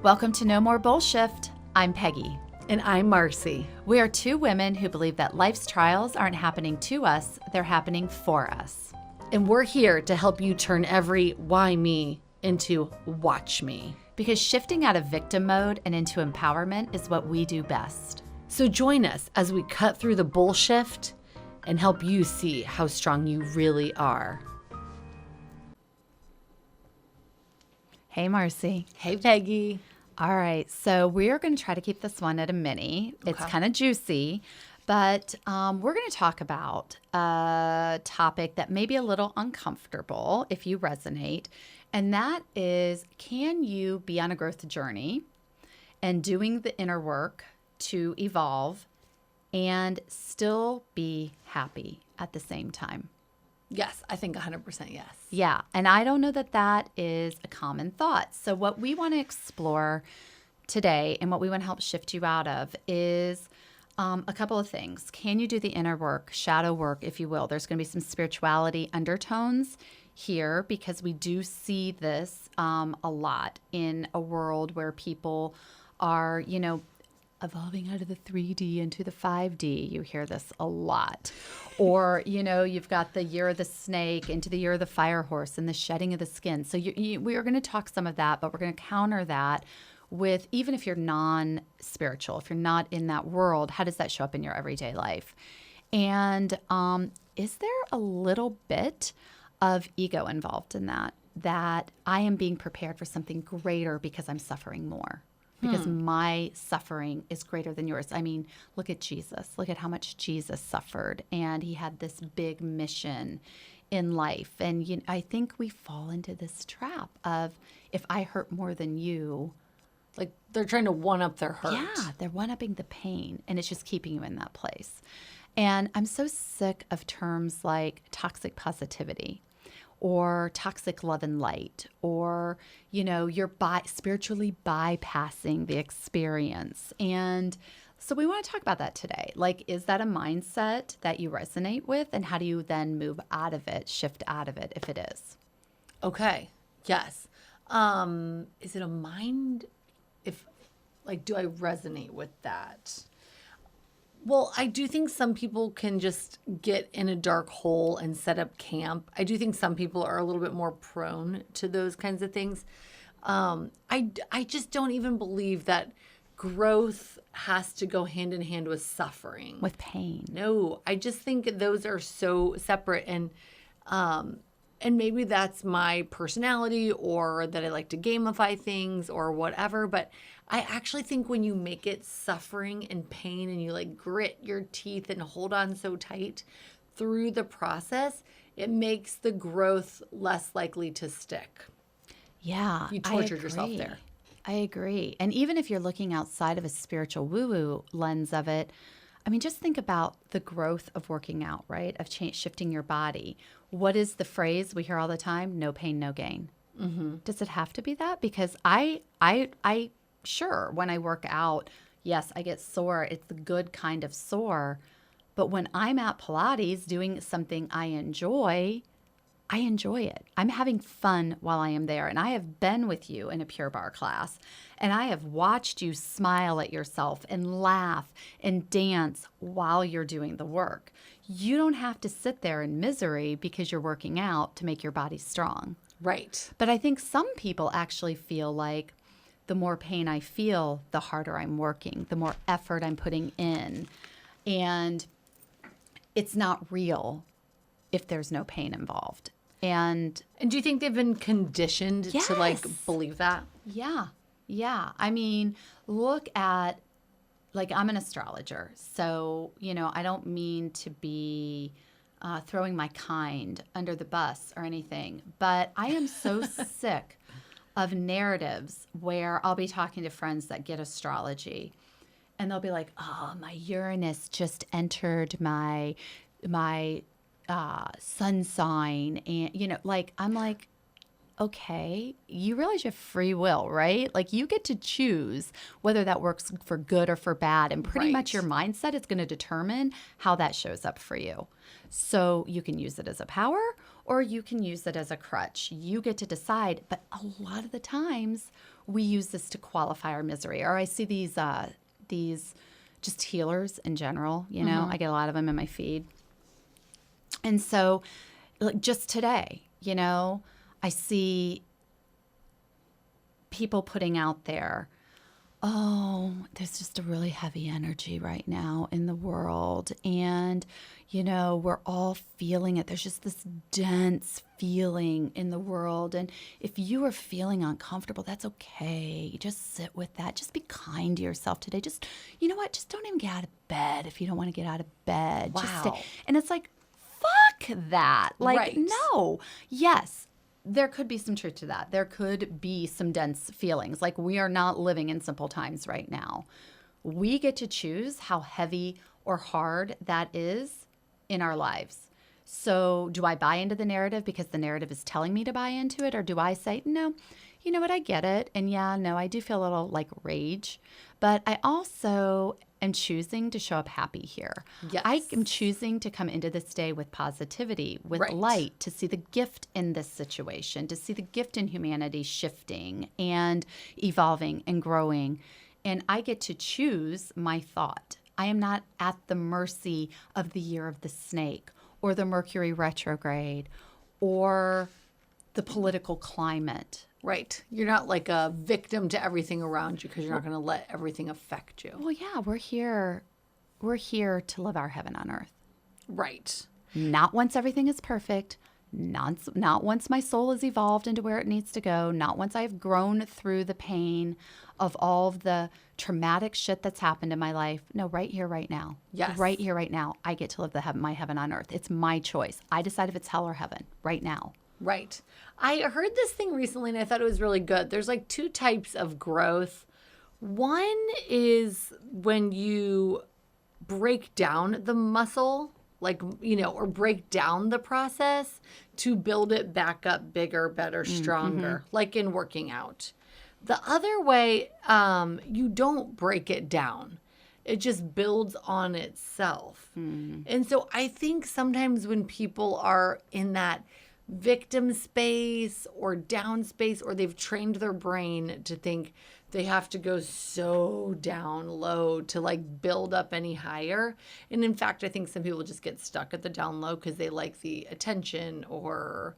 Welcome to No More BullShift. I'm Peggy. And I'm Marci. We are two women who believe that life's trials aren't happening to us, they're happening for us. And we're here to help you turn every why me into watch me. Because shifting out of victim mode and into empowerment is what we do best. So join us as we cut through the BullShift and help you see how strong you really are. Hey, Marci. Hey, Peggy. All right, so we're going to try to keep this one at a mini. It's kind of juicy, but we're going to talk about a topic that may be a little uncomfortable if you resonate, and that is, can you be on a growth journey and doing the inner work to evolve and still be happy at the same time? Yes, I think 100% yes. Yeah, and I don't know that that is a common thought. So what we want to explore today and what we want to help shift you out of is a couple of things. Can you do the inner work, shadow work, if you will? There's going to be some spirituality undertones here because we do see this a lot in a world where people are, evolving out of the 3D into the 5D. You hear this a lot. Or, you've got the year of the snake into the year of the fire horse and the shedding of the skin. So we are going to talk some of that, but we're going to counter that with, even if you're non-spiritual, if you're not in that world, how does that show up in your everyday life? And is there a little bit of ego involved in that I am being prepared for something greater because I'm suffering more? Because my suffering is greater than yours. I mean, look at Jesus. Look at how much Jesus suffered. And he had this big mission in life. And I think we fall into this trap of, if I hurt more than you. Like they're trying to one-up their hurt. Yeah, they're one-upping the pain. And it's just keeping you in that place. And I'm so sick of terms like toxic positivity, or toxic love and light, or, you're spiritually bypassing the experience. And so we want to talk about that today. Like, is that a mindset that you resonate with? And how do you then move out of it, shift out of it, if it is? Okay. Yes. Is it a mind? Do I resonate with that? Well, I do think some people can just get in a dark hole and set up camp. I do think some people are a little bit more prone to those kinds of things. I just don't even believe that growth has to go hand in hand with suffering. With pain. No, I just think those are so separate, and maybe that's my personality, or that I like to gamify things or whatever, but I actually think when you make it suffering and pain and you grit your teeth and hold on so tight through the process, it makes the growth less likely to stick. Yeah, you tortured yourself there. I agree. And even if you're looking outside of a spiritual woo-woo lens of it, I mean, just think about the growth of working out, right? Of shifting your body. What is the phrase we hear all the time? No pain, no gain. Mm-hmm. Does it have to be that? Because I sure, when I work out, yes, I get sore. It's the good kind of sore. But when I'm at Pilates doing something I enjoy it. I'm having fun while I am there. And I have been with you in a Pure Barre class, and I have watched you smile at yourself and laugh and dance while you're doing the work. You don't have to sit there in misery because you're working out to make your body strong. Right. But I think some people actually feel like the more pain I feel, the harder I'm working, the more effort I'm putting in. And it's not real if there's no pain involved. And do you think they've been conditioned to believe that? Yeah. I mean, look at, I'm an astrologer. So, I don't mean to be throwing my kind under the bus or anything, but I am so sick of narratives where I'll be talking to friends that get astrology, and they'll be like, oh, my Uranus just entered my sun sign. And, I'm like, okay, you realize you have free will, right? You get to choose whether that works for good or for bad. And pretty much your mindset is going to determine how that shows up for you. So you can use it as a power, or you can use it as a crutch. You get to decide. But a lot of the times we use this to qualify our misery. Or I see these just healers in general, you know, I get a lot of them in my feed. And so like just today, you know, I see people putting out there, oh, there's just a really heavy energy right now in the world. And, you know, we're all feeling it. There's just this dense feeling in the world. And if you are feeling uncomfortable, that's okay. Just sit with that. Just be kind to yourself today. Just, you know what? Just don't even get out of bed if you don't want to get out of bed. Just Wow. stay. And it's like, fuck that. Like, Right. no. Yes. There could be some truth to that. There could be some dense feelings. Like we are not living in simple times right now. We get to choose how heavy or hard that is in our lives. So do I buy into the narrative because the narrative is telling me to buy into it? Or do I say, no, you know what, I get it. And yeah, no, I do feel a little like rage. But I also am choosing to show up happy here. Yes. I am choosing to come into this day with positivity, with Right. light, to see the gift in this situation, to see the gift in humanity shifting and evolving and growing. And I get to choose my thought. I am not at the mercy of the year of the snake or the Mercury retrograde or the political climate. Right. You're not like a victim to everything around you because you're not going to let everything affect you. Well, yeah, we're here. We're here to live our heaven on earth. Right. Not once everything is perfect. Not once my soul is evolved into where it needs to go. Not once I've grown through the pain of all of the traumatic shit that's happened in my life. No, right here, right now. Yes. Right here, right now. I get to live my heaven on earth. It's my choice. I decide if it's hell or heaven right now. Right. I heard this thing recently and I thought it was really good. There's like two types of growth. One is when you break down the muscle, like, you know, or break down the process to build it back up bigger, better, stronger, like in working out. The other way, you don't break it down. It just builds on itself. And so I think sometimes when people are in that victim space or down space, or they've trained their brain to think they have to go so down low to like build up any higher. And in fact, I think some people just get stuck at the down low because they like the attention, or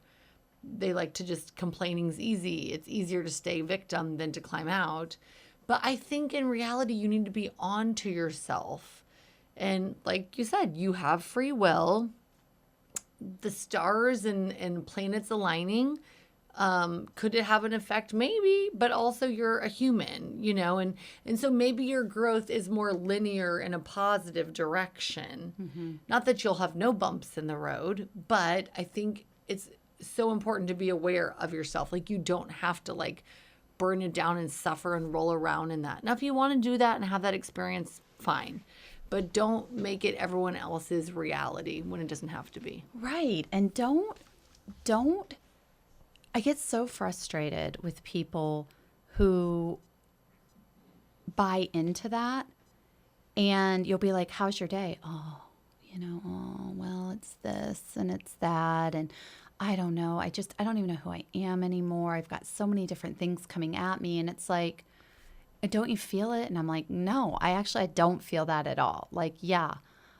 they like to just, complaining's easy. It's easier to stay victim than to climb out. But I think in reality, you need to be on to yourself. And like you said, you have free will. The stars and planets aligning, could it have an effect? Maybe, but also you're a human, you know, and so maybe your growth is more linear in a positive direction. Not that you'll have no bumps in the road, but I think it's so important to be aware of yourself. Like you don't have to like burn it down and suffer and roll around in that. Now, if you want to do that and have that experience, fine. But don't make it everyone else's reality when it doesn't have to be. Right. And don't, I get so frustrated with people who buy into that, and you'll be like, how's your day? Oh, you know, oh, well, it's this and it's that. And I don't know. I don't even know who I am anymore. I've got so many different things coming at me. And it's like, don't you feel it? And I'm like, no, I don't feel that at all. Like, yeah,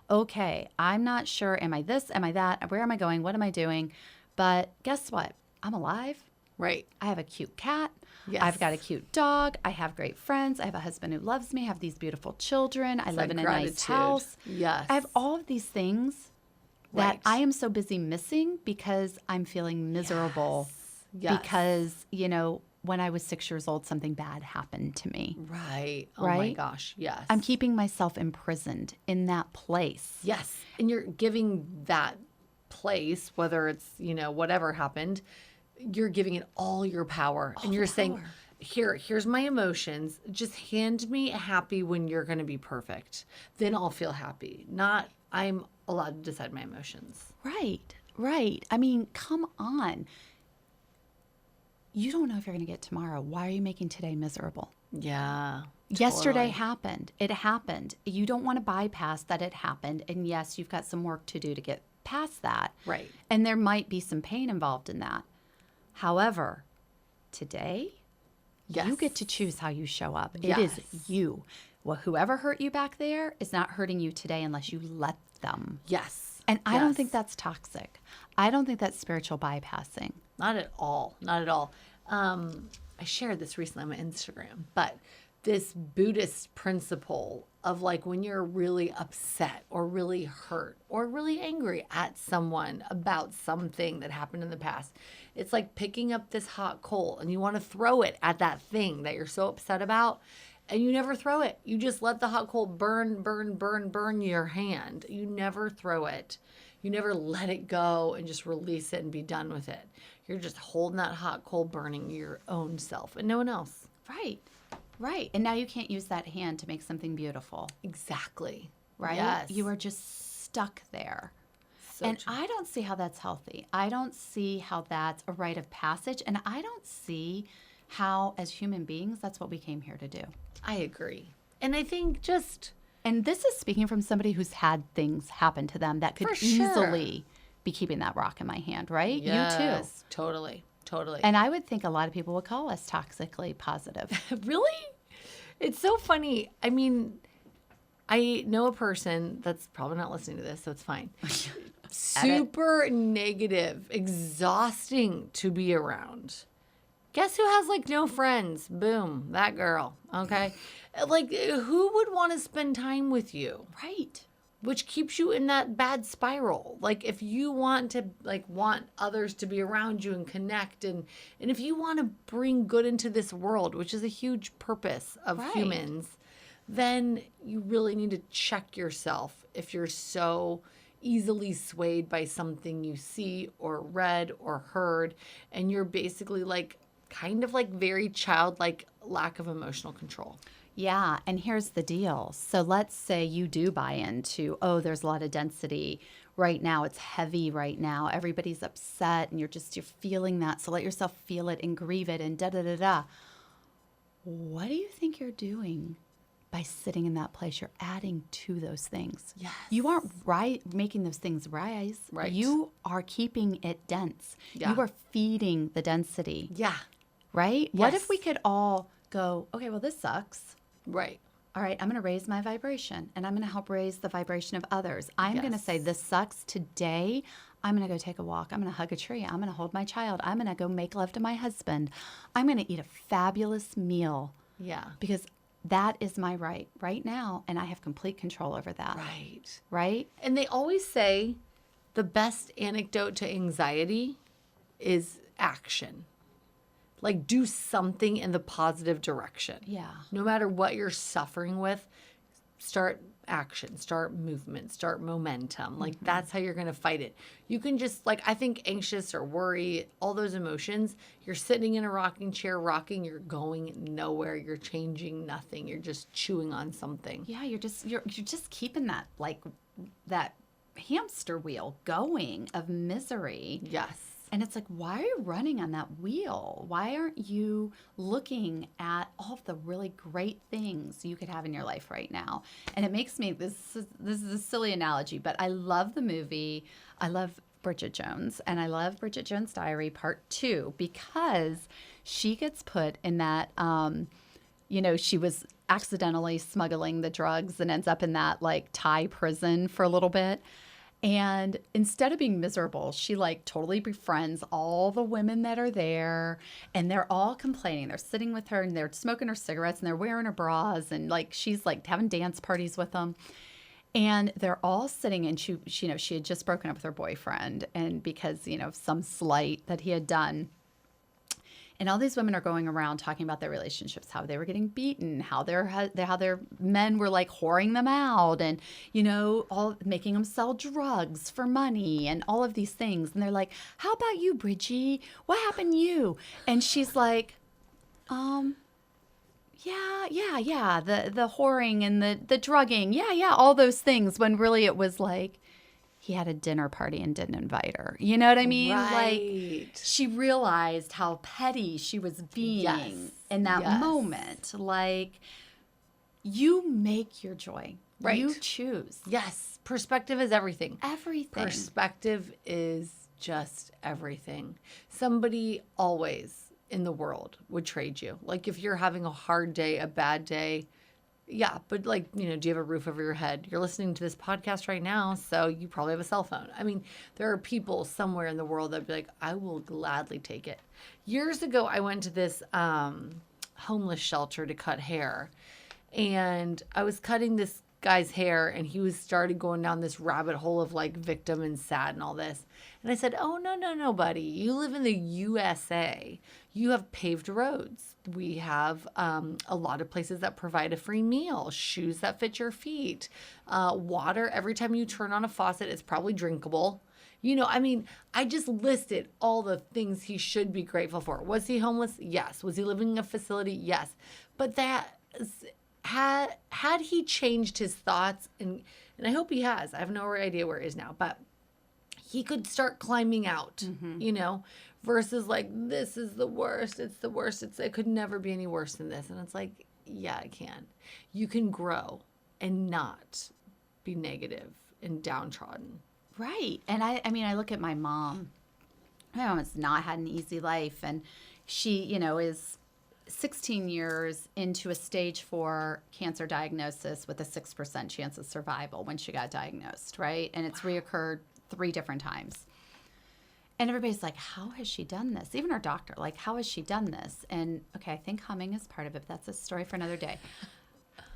okay, I'm not sure. Am I this? Am I that? Where am I going? What am I doing? But guess what? I'm alive. Right. I have a cute cat. Yes. I've got a cute dog. I have great friends. I have a husband who loves me. I have these beautiful children. I live in a nice house. Yes. I have all of these things that Right. I am so busy missing because I'm feeling miserable. Yes. Because, you know, when I was 6 years old, something bad happened to me. Right. Oh my Right? gosh. Yes. I'm keeping myself imprisoned in that place. Yes. And you're giving that place, whether it's, you know, whatever happened, you're giving it all your power. And you're saying, here's my emotions. Just hand me happy when you're going to be perfect. Then I'll feel happy. Not I'm allowed to decide my emotions. Right, right. I mean, come on. You don't know if you're going to get tomorrow. Why are you making today miserable? Yeah. Yesterday totally. happened. It happened. You don't want to bypass that it happened. And yes, you've got some work to do to get past that. Right. And there might be some pain involved in that. However, today, You get Yes. to choose how you show up. It Yes. is you. Well, whoever hurt you back there is not hurting you today unless you let them. Yes. And I don't think Yes. that's toxic. I don't think that's spiritual bypassing. Not at all. Not at all. I shared this recently on my Instagram, but this Buddhist principle of like when you're really upset or really hurt or really angry at someone about something that happened in the past, it's like picking up this hot coal and you want to throw it at that thing that you're so upset about. And you never throw it. You just let the hot coal burn, burn, burn, burn your hand. You never throw it. You never let it go and just release it and be done with it. You're just holding that hot coal burning your own self and no one else. Right. Right. And now you can't use that hand to make something beautiful. Exactly. Right? Yes. You are just stuck there. So And true. I don't see how that's healthy. I don't see how that's a rite of passage. And I don't see how, as human beings, that's what we came here to do. I agree. And I think just And this is speaking from somebody who's had things happen to them that could For sure. easily be keeping that rock in my hand, right? You too. yes, totally. Totally. And I would think a lot of people would call us toxically positive. Really? It's so funny. I mean, I know a person that's probably not listening to this, so it's fine. Super negative, exhausting to be around. Guess who has like no friends? Boom, that girl. Okay. Like, who would want to spend time with you? Right. Which keeps you in that bad spiral. Like if you want to want others to be around you and connect and if you want to bring good into this world, which is a huge purpose of Right. humans, then you really need to check yourself if you're so easily swayed by something you see or read or heard and you're basically like kind of like very childlike lack of emotional control. Yeah, and here's the deal. So let's say you do buy into, oh, there's a lot of density right now. It's heavy right now. Everybody's upset and you're feeling that. So let yourself feel it and grieve it and da-da-da-da. What do you think you're doing by sitting in that place? You're adding to those things. Yes. You aren't making those things rise. Right. You are keeping it dense. Yeah. You are feeding the density, Yeah. right? What if Yes. we could all go, okay, well, this sucks. Right. All right, I'm going to raise my vibration and I'm going to help raise the vibration of others. I'm going to Yes. say, this sucks today. I'm going to go take a walk. I'm going to hug a tree. I'm going to hold my child. I'm going to go make love to my husband. I'm going to eat a fabulous meal Yeah. because that is my right now. And I have complete control over that. Right. Right? And they always say the best antidote to anxiety is action. Like do something in the positive direction. Yeah. No matter what you're suffering with, start action, start movement, start momentum. Like that's how you're going to fight it. You can just like, I think anxious or worry, all those emotions, you're sitting in a rocking chair, rocking, you're going nowhere. You're changing nothing. You're just chewing on something. Yeah, you're just keeping that that hamster wheel going of misery. Yes. And it's like, why are you running on that wheel? Why aren't you looking at all of the really great things you could have in your life right now? And it makes me, this is a silly analogy, but I love the movie. I love Bridget Jones, and I love Bridget Jones' Diary Part 2 because she gets put in that, she was accidentally smuggling the drugs and ends up in that like Thai prison for a little bit. And instead of being miserable, she like totally befriends all the women that are there and they're all complaining. They're sitting with her and they're smoking her cigarettes and they're wearing her bras and like she's like having dance parties with them. And they're all sitting and she had just broken up with her boyfriend and because, of some slight that he had done. And all these women are going around talking about their relationships, how they were getting beaten, how their men were like whoring them out and, all making them sell drugs for money and all of these things. And they're like, how about you, Bridgie? What happened to you? And she's like, yeah, the whoring and the drugging. Yeah, all those things when really it was like, he had a dinner party and didn't invite her. You know what I mean? Right. Like she realized how petty she was being in that moment. Like you make your joy. Right. You choose. Yes. Perspective is everything. Everything. Perspective is just everything. Somebody always in the world would trade you. Like if you're having a hard day, a bad day, yeah, but like, do you have a roof over your head? You're listening to this podcast right now, so you probably have a cell phone. I mean, there are people somewhere in the world that'd be like, I will gladly take it. Years ago, I went to this homeless shelter to cut hair, and I was cutting this guy's hair, and he was started going down this rabbit hole of like victim and sad and all this. And I said, oh, no, buddy. You live in the USA. You have paved roads. We have a lot of places that provide a free meal, shoes that fit your feet, water. Every time you turn on a faucet, it's probably drinkable. I just listed all the things he should be grateful for. Was he homeless? Yes. Was he living in a facility? Yes. But that had he changed his thoughts, and I hope he has. I have no idea where he is now, but he could start climbing out, versus like, this is the worst. It's the worst. It could never be any worse than this. And it's like, yeah, it can. You can grow and not be negative and downtrodden. Right. And I look at my mom. My mom has not had an easy life, and she, is 16 years into a stage 4 cancer diagnosis with a 6% chance of survival when she got diagnosed, right? And it's reoccurred 3 different times. And everybody's like, how has she done this? Even our doctor, like, how has she done this? And okay, I think humming is part of it, but that's a story for another day.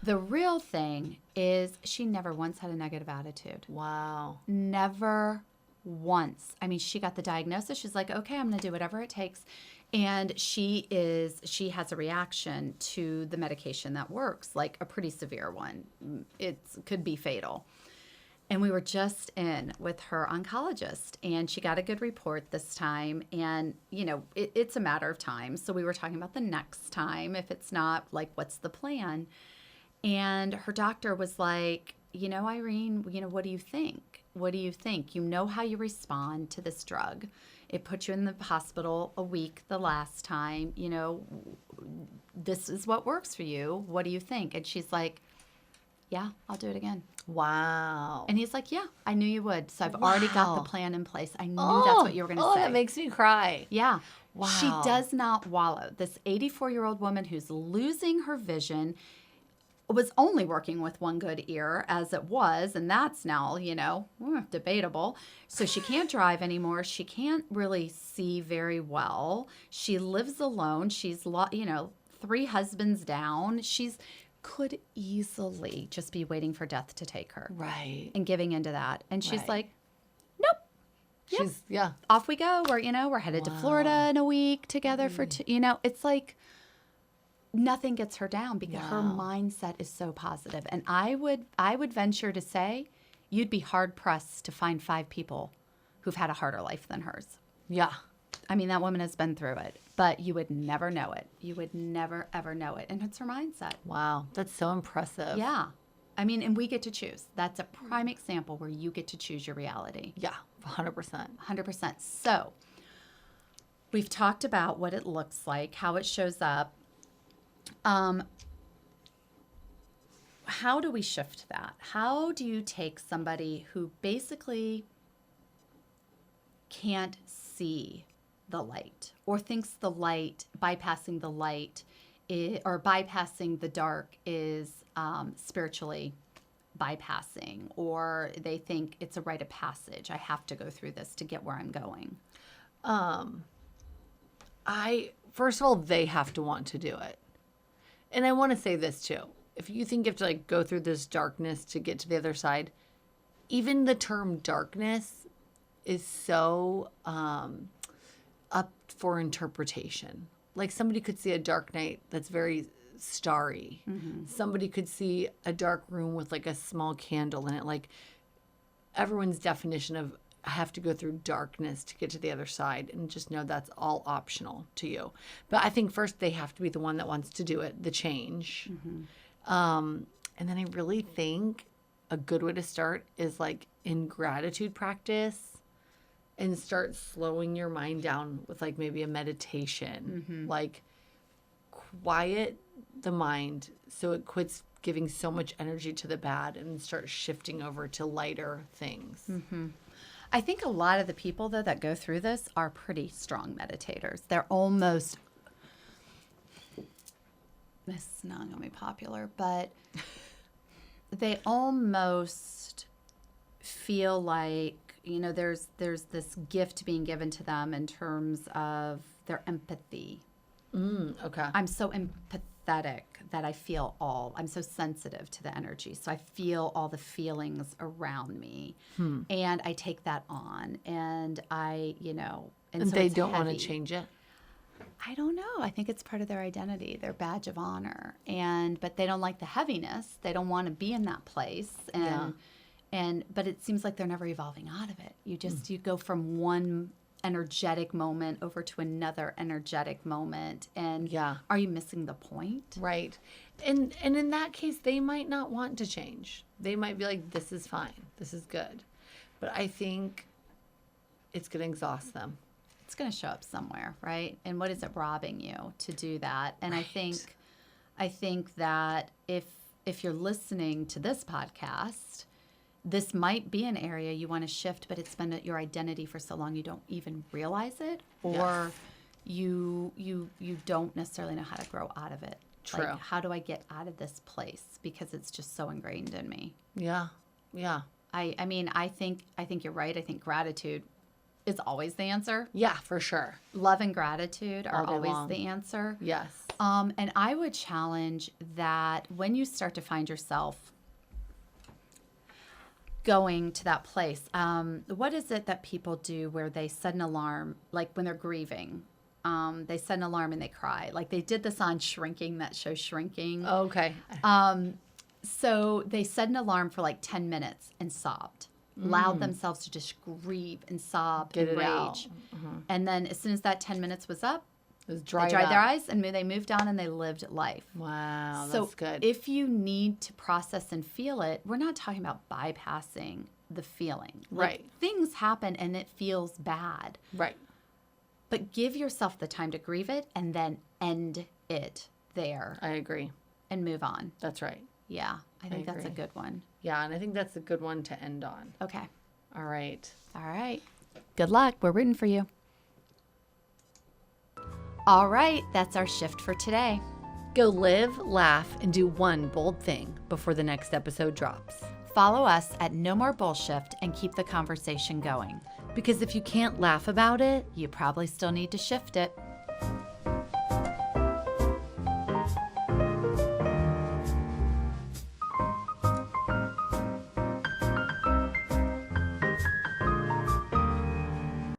The real thing is she never once had a negative attitude. Wow. Never once. I mean, she got the diagnosis. She's like, okay, I'm going to do whatever it takes. And she has a reaction to the medication that works, like a pretty severe one. It could be fatal. And we were just in with her oncologist, and she got a good report this time. And, it's a matter of time. So we were talking about the next time. If it's not, like, what's the plan? And her doctor was like, Irene, what do you think? What do you think? You know how you respond to this drug. It put you in the hospital a week the last time. This is what works for you. What do you think? And she's like, yeah, I'll do it again. Wow. And he's like, yeah, I knew you would. So I've already got the plan in place. I knew that's what you were going to say. Oh, that makes me cry. Yeah. Wow. She does not wallow. This 84-year-old woman who's losing her vision was only working with one good ear as it was, and that's now, debatable. So she can't drive anymore. She can't really see very well. She lives alone. She's, 3 husbands down. She's could easily just be waiting for death to take her. Right. And giving into that. And she's Right. like, nope. Yep. She's, yeah. Off we go. We're headed to Florida in a week together for it's like nothing gets her down because her mindset is so positive. And I would venture to say you'd be hard pressed to find 5 people who've had a harder life than hers. Yeah. I mean, that woman has been through it, but you would never know it. You would never, ever know it. And it's her mindset. Wow. That's so impressive. Yeah. I mean, and we get to choose. That's a prime example where you get to choose your reality. Yeah. 100%. 100%. So we've talked about what it looks like, how it shows up. How do we shift that? How do you take somebody who basically can't see the light or thinks the light, bypassing the light or bypassing the dark is spiritually bypassing, or they think it's a rite of passage. I have to go through this to get where I'm going. First of all, they have to want to do it. And I want to say this too. If you think you have to go through this darkness to get to the other side, even the term darkness is so up for interpretation. Like somebody could see a dark night that's very starry. Mm-hmm. Somebody could see a dark room with like a small candle in it. Like everyone's definition of I have to go through darkness to get to the other side, and just know that's all optional to you. But I think first they have to be the one that wants to do it, the change. Mm-hmm. And then I really think a good way to start is like in gratitude practice, and start slowing your mind down with like maybe a meditation. Mm-hmm. Like quiet the mind so it quits giving so much energy to the bad and start shifting over to lighter things. Mm-hmm. I think a lot of the people, though, that go through this are pretty strong meditators. They're almost this is not going to be popular, but they almost feel like, there's this gift being given to them in terms of their empathy. Okay. I'm so empathetic that I'm so sensitive to the energy. So I feel all the feelings around me and I take that on and and so they it's don't want to heavy. change it. I don't know. I think it's part of their identity, their badge of honor. But they don't like the heaviness. They don't want to be in that place. But it seems like they're never evolving out of it. You go from one energetic moment over to another energetic moment. And are you missing the point? Right. And in that case, they might not want to change. They might be like, this is fine. This is good. But I think it's going to exhaust them. It's going to show up somewhere, right? And what is it robbing you to do that? And I think that if you're listening to this podcast, this might be an area you want to shift, but it's been your identity for so long you don't even realize it, or you don't necessarily know how to grow out of it. True. Like, how do I get out of this place because it's just so ingrained in me? Yeah. I think you're right. I think gratitude is always the answer. Yeah, for sure. Love and gratitude are always long. the answer. Yes. And I would challenge that when you start to find yourself going to that place, what is it that people do where they set an alarm, like when they're grieving? They set an alarm and they cry. Like they did this on Shrinking, that show Shrinking. Okay. So they set an alarm for like 10 minutes and sobbed. Allowed themselves to just grieve and sob Get and it out. rage. And then as soon as that 10 minutes was up, It was they dried dried their up. eyes and they moved on and they lived life. Wow, So that's good. if you need to process and feel it, we're not talking about bypassing the feeling. Like, Right. things happen and it feels bad. Right. But give yourself the time to grieve it and then end it there I agree. and move on. That's right. Yeah, I think that's a agree. good one. Yeah, and I think that's a good one to end on. Okay. All right. All right. Good luck. We're rooting for you. All right. That's our shift for today. Go live, laugh, and do one bold thing before the next episode drops. Follow us at No More BullShift and keep the conversation going. Because if you can't laugh about it, You probably still need to shift it.